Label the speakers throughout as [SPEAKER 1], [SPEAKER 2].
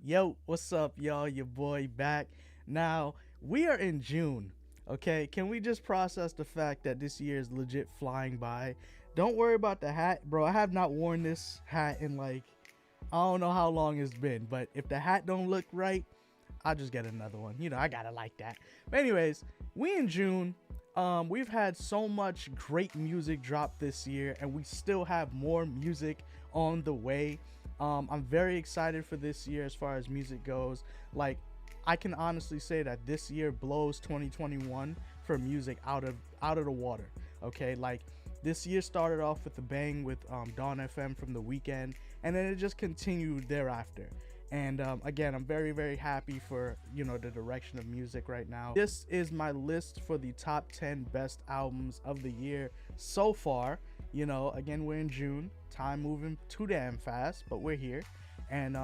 [SPEAKER 1] Yo, what's up, y'all? Your boy back. Now, we are in June, okay? Can we just process the fact that this year is legit flying by? Don't worry about the hat, bro. I have not worn this hat in like, I don't know how long it's been, but if the hat don't look right, I'll just get another one. You know, I gotta like that. But anyways, we in June. We've had so much great music drop this year, and we still have more music on the way. I'm very excited for this year as far as music goes. Like, I can honestly say that this year blows 2021 for music out of the water. Okay, like this year started off with a bang with Dawn FM from the Weeknd, and then it just continued thereafter. And again, I'm very happy for the direction of music right now. This is my list for the top 10 best albums of the year so far. Again, we're in June, time moving too damn fast, but we're here. And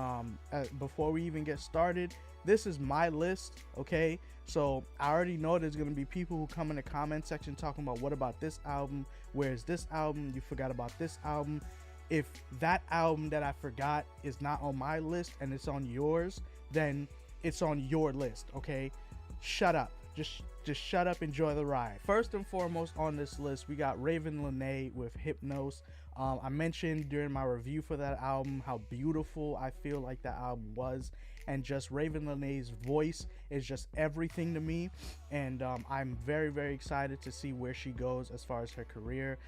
[SPEAKER 1] before we even get started, this is my list, okay? So I already know there's gonna be people who come in the comment section talking about, what about this album, where's this album, you forgot about this album. If that album that I forgot is not on my list and it's on yours, then it's on your list, okay? Shut up. Just shut up, enjoy the ride. First and foremost on this list, we got Raven Lene with Hypnos. I mentioned during my review for that album how beautiful I feel like that album was, and just Raven Lene's voice is just everything to me. And I'm very excited to see where she goes as far as her career,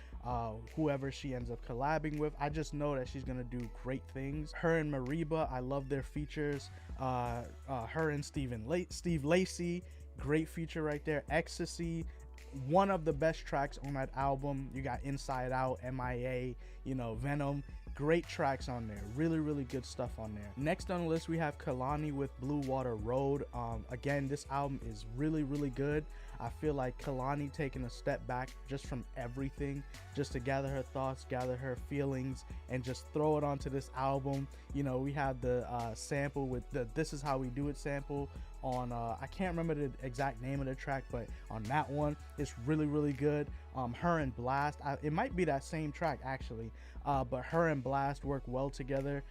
[SPEAKER 1] whoever she ends up collabing with. I just know that she's gonna do great things. Her and Mariba, I love their features. Her and Steve Lacy, great feature right there. Ecstasy, one of the best tracks on that album. You got Inside Out, MIA, Venom, great tracks on there. Really good stuff on there. Next on the list, we have Kalani with Blue Water Road. Again, this album is really good. I feel like Kalani taking a step back just from everything, just to gather her thoughts, gather her feelings, and just throw it onto this album. We had the sample with the This Is How We Do It sample on I can't remember the exact name of the track, but on that one it's really good. Her and Blast, it might be that same track actually, but her and Blast work well together.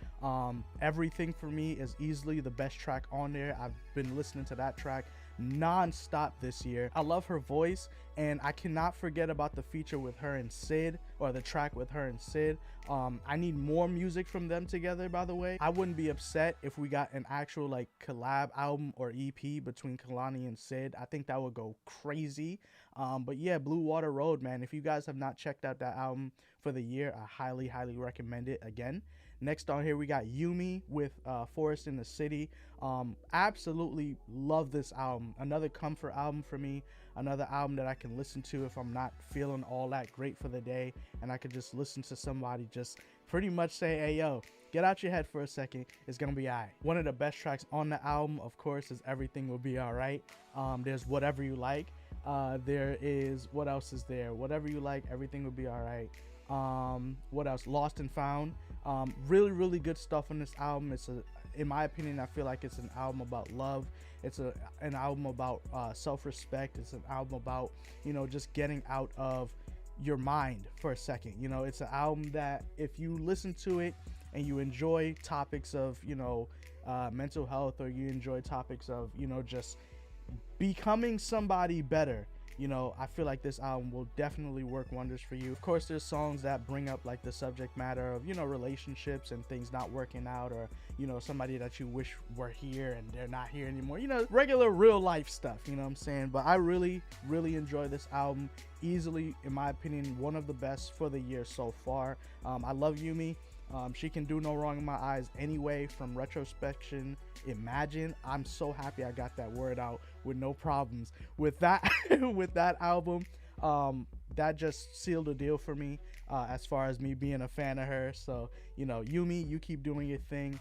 [SPEAKER 1] Everything for me is easily the best track on there. I've been listening to that track non-stop this year. I love her voice, and I cannot forget about the feature with her and Sid, or the track with her and Sid. I need more music from them together, by the way. I wouldn't be upset if we got an actual like collab album or EP between Kalani and Sid. I think that would go crazy. But yeah, Blue Water Road, man, if you guys have not checked out that album for the year, I highly recommend it. Again, next on here we got Yumi with Forest in the City. Absolutely love this album. Another comfort album for me, another album that I can listen to if I'm not feeling all that great for the day, and I could just listen to somebody just pretty much say, hey yo, get out your head for a second, it's gonna be alright. One of the best tracks on the album, of course, is Everything Will Be Alright. There's Whatever You Like. There is, what else is there? Whatever You Like, Everything Will Be Alright. What else? Lost and Found. Really good stuff on this album. In my opinion, I feel like it's an album about love. It's an album about self-respect. It's an album about just getting out of your mind for a second. It's an album that if you listen to it and you enjoy topics of mental health, or you enjoy topics of just becoming somebody better, I feel like this album will definitely work wonders for you. Of course, there's songs that bring up like the subject matter of relationships and things not working out, or somebody that you wish were here and they're not here anymore, regular real life stuff, what I'm saying. But I really enjoy this album. Easily, in my opinion, one of the best for the year so far. I love Yumi. She can do no wrong in my eyes anyway. From Retrospection, Imagine, I'm so happy I got that word out with no problems with that with that album. That just sealed the deal for me as far as me being a fan of her. So Yumi, you keep doing your thing.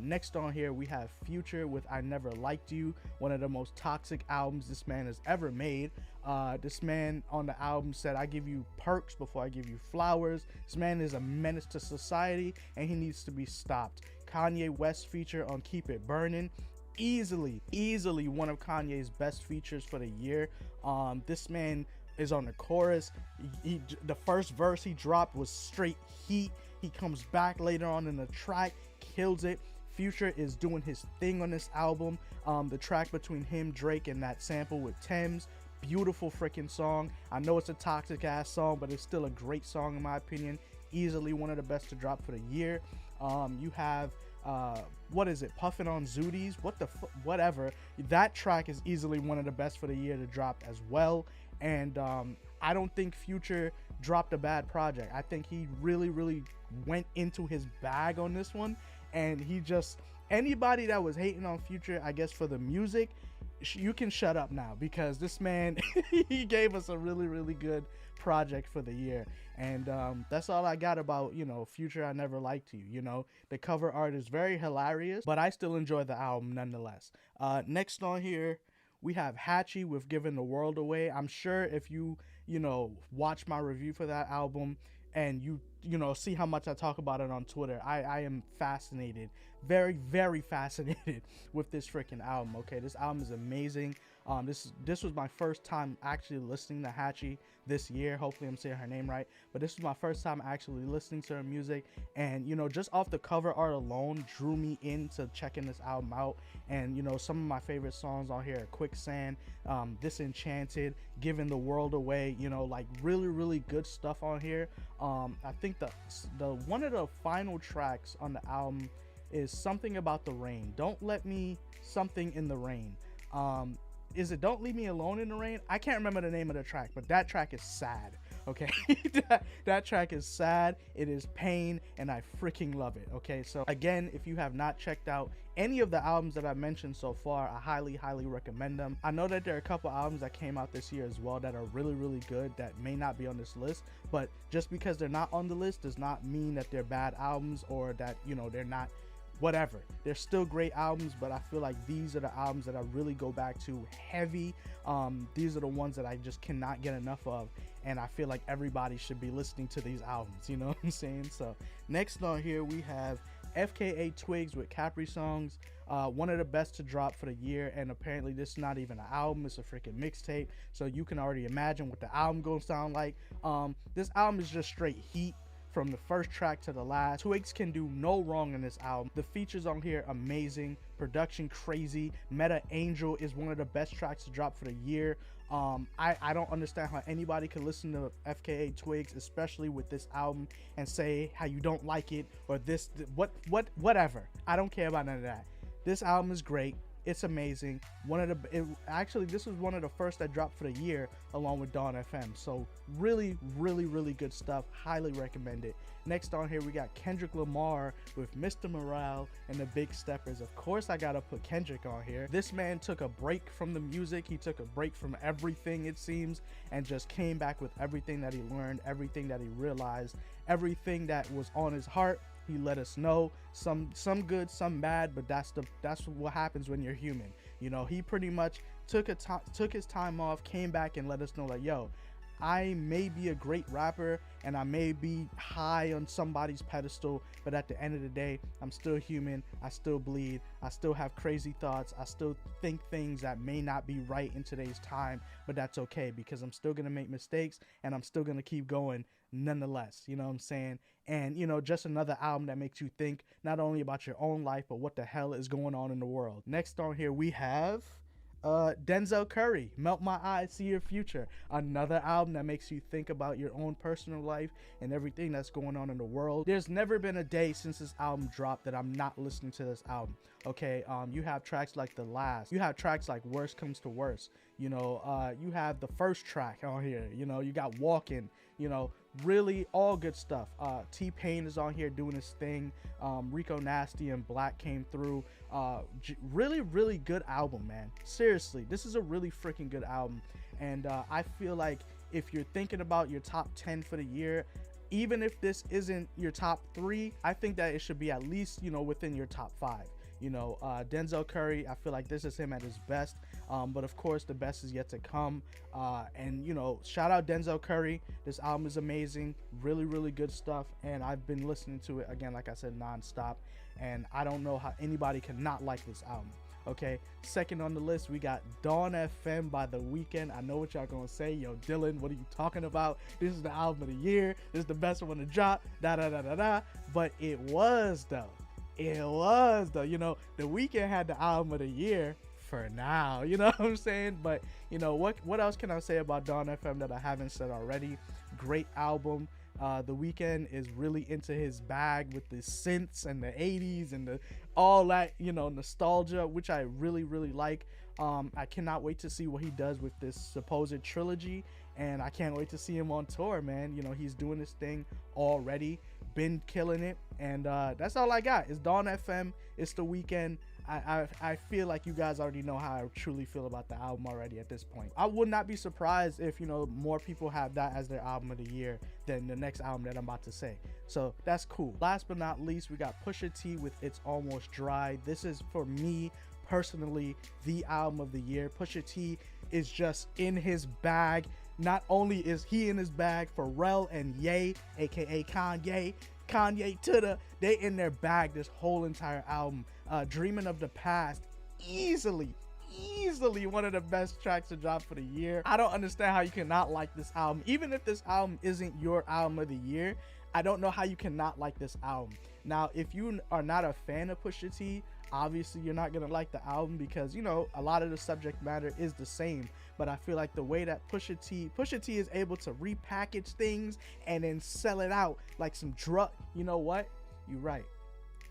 [SPEAKER 1] Next on here we have Future with I Never Liked You, one of the most toxic albums this man has ever made. This man on the album said, I give you perks before I give you flowers. This man is a menace to society and he needs to be stopped. Kanye West feature on Keep It Burning, easily one of Kanye's best features for the year. This man is on the chorus. The first verse he dropped was straight heat. He comes back later on in the track, kills it. Future is doing his thing on this album. The track between him, Drake, and that sample with Thames, beautiful freaking song. I know it's a toxic ass song, but it's still a great song in my opinion. Easily one of the best to drop for the year. You have what is it, Puffin' on Zooties, whatever. That track is easily one of the best for the year to drop as well. And I don't think Future dropped a bad project. I think he really went into his bag on this one, and he just, anybody that was hating on Future, I guess for the music, you can shut up now, because this man he gave us a really good project for the year. And that's all I got about, you know, Future I Never Liked You. You know, the cover art is very hilarious, but I still enjoy the album nonetheless. Next on here we have Hatchy with Giving the World Away. I'm sure if you know, watch my review for that album and you know, see how much I talk about it on Twitter, I am fascinated, very fascinated with this freaking album. Okay, this album is amazing. This was my first time actually listening to Hatchy this year. Hopefully I'm saying her name right, but this was my first time actually listening to her music, and you know, just off the cover art alone drew me into checking this album out. And you know, some of my favorite songs on here are Quicksand, Disenchanted, Giving the World Away. You know, like really good stuff on here. I think the one of the final tracks on the album is Something About the Rain. Don't Let Me Something in the Rain. Is it Don't Leave Me Alone in the Rain? I can't remember the name of the track, but that track is sad. Okay, that track is sad. It is pain, and I freaking love it. Okay, so again, if you have not checked out any of the albums that I mentioned so far, I highly recommend them. I know that there are a couple albums that came out this year as well that are really good that may not be on this list, but just because they're not on the list does not mean that they're bad albums, or that, you know, they're not whatever. They're still great albums, but I feel like these are the albums that I really go back to heavy. These are the ones that I just cannot get enough of, and I feel like everybody should be listening to these albums, you know what I'm saying? So next on here we have FKA Twigs with Capri Songs, one of the best to drop for the year. And apparently this is not even an album, it's a freaking mixtape, so you can already imagine what the album gonna sound like. This album is just straight heat from the first track to the last. Twigs can do no wrong in this album. The features on here amazing, production crazy. Meta Angel is one of the best tracks to drop for the year. I don't understand how anybody could listen to FKA Twigs, especially with this album, and say how you don't like it, or this whatever. I don't care about none of that. This album is great. It's amazing. Actually, this was one of the first that dropped for the year, along with Dawn FM. So really good stuff. Highly recommend it. Next on here we got Kendrick Lamar with Mr. Morale and the Big Steppers. Of course I gotta put Kendrick on here. This man took a break from the music. He took a break from everything, it seems, and just came back with everything that he learned, everything that he realized, everything that was on his heart. He let us know, some good, some bad, but that's what happens when you're human. You know, he pretty much took his time off, came back and let us know, like, yo, I may be a great rapper and I may be high on somebody's pedestal, but at the end of the day, I'm still human. I still bleed. I still have crazy thoughts. I still think things that may not be right in today's time, but that's okay, because I'm still gonna make mistakes and I'm still gonna keep going nonetheless. You know what I'm saying? And you know, just another album that makes you think not only about your own life, but what the hell is going on in the world. Next on here we have Denzel Curry, Melt My Eyes, See Your Future. Another album that makes you think about your own personal life and everything that's going on in the world. There's never been a day since this album dropped that I'm not listening to this album. Okay, you have tracks like The Last, you have tracks like Worst Comes to Worst, you know, you have the first track on here, you know, you got Walkin', you know, really all good stuff. T-Pain is on here doing his thing. Rico Nasty and Black came through. Really good album, man. Seriously, this is a really freaking good album. And I feel like if you're thinking about your top 10 for the year, even if this isn't your top 3, I think that it should be at least, you know, within your top 5. You know, Denzel Curry, I feel like this is him at his best, but of course the best is yet to come. And you know, shout out Denzel Curry. This album is amazing, really good stuff, and I've been listening to it again, like I said, non-stop, and I don't know how anybody can not like this album. Okay, second on the list we got Dawn FM by The Weeknd. I know what y'all gonna say, yo Dylan, what are you talking about? This is the album of the year, this is the best one to drop, but it was though. It was though. You know, the Weeknd had the album of the year for now. You know what I'm saying? But you know what else can I say about Dawn FM that I haven't said already? Great album. The Weeknd is really into his bag with the synths and the 80s and the all that, you know, nostalgia, which I really like. I cannot wait to see what he does with this supposed trilogy, and I can't wait to see him on tour, man. You know, he's doing this thing already, been killing it, and that's all I got. It's Dawn FM. It's the Weeknd. I feel like you guys already know how I truly feel about the album already at this point. I would not be surprised if, you know, more people have that as their album of the year than the next album that I'm about to say. So that's cool. Last but not least, we got Pusha T with It's Almost Dry. This is, for me personally, the album of the year. Pusha T is just in his bag. Not only is he in his bag, Pharrell and Ye, aka Kanye they in their bag this whole entire album. Dreaming of the Past, easily one of the best tracks to drop for the year. I don't understand how you cannot like this album. Even if this album isn't your album of the year, I don't know how you cannot like this album. Now, if you are not a fan of Pusha T, obviously you're not gonna like the album because, you know, a lot of the subject matter is the same. But I feel like the way that Pusha T is able to repackage things and then sell it out like some drug. You know what? You're right.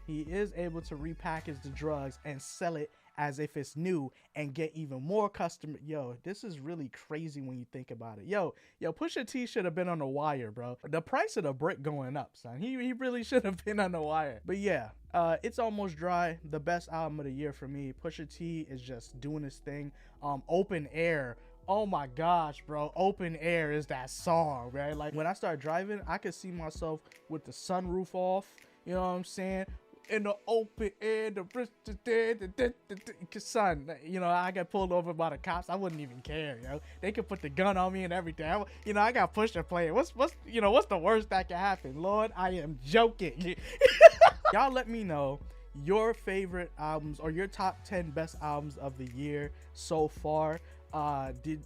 [SPEAKER 1] He is able to repackage the drugs and sell it as if it's new and get even more customer. Yo, this is really crazy when you think about it. Yo, Pusha T should have been on the wire, bro. The price of the brick going up, son. He really should have been on the wire. But yeah, It's Almost Dry, the best album of the year for me. Pusha T is just doing his thing. Open Air. Oh my gosh, bro. Open Air is that song, right? Like when I start driving, I could see myself with the sunroof off. You know what I'm saying? In the open air, the son, you know, I got pulled over by the cops. I wouldn't even care, yo. They could put the gun on me and everything. You know, I got Pusha playing. What's the worst that can happen? Lord, I am joking. Y'all let me know your favorite albums or your top 10 best albums of the year so far. Do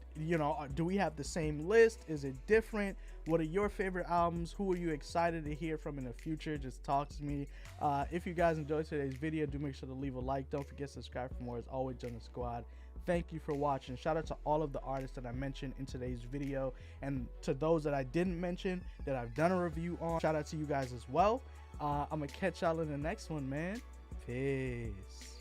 [SPEAKER 1] we have the same list? Is it different? What are your favorite albums? Who are you excited to hear from in the future? Just talk to me. If you guys enjoyed today's video, do make sure to leave a like. Don't forget to subscribe for more. As always, join the squad. Thank you for watching. Shout out to all of the artists that I mentioned in today's video, and to those that I didn't mention that I've done a review on. Shout out to you guys as well. I'm gonna catch y'all in the next one, man. Peace.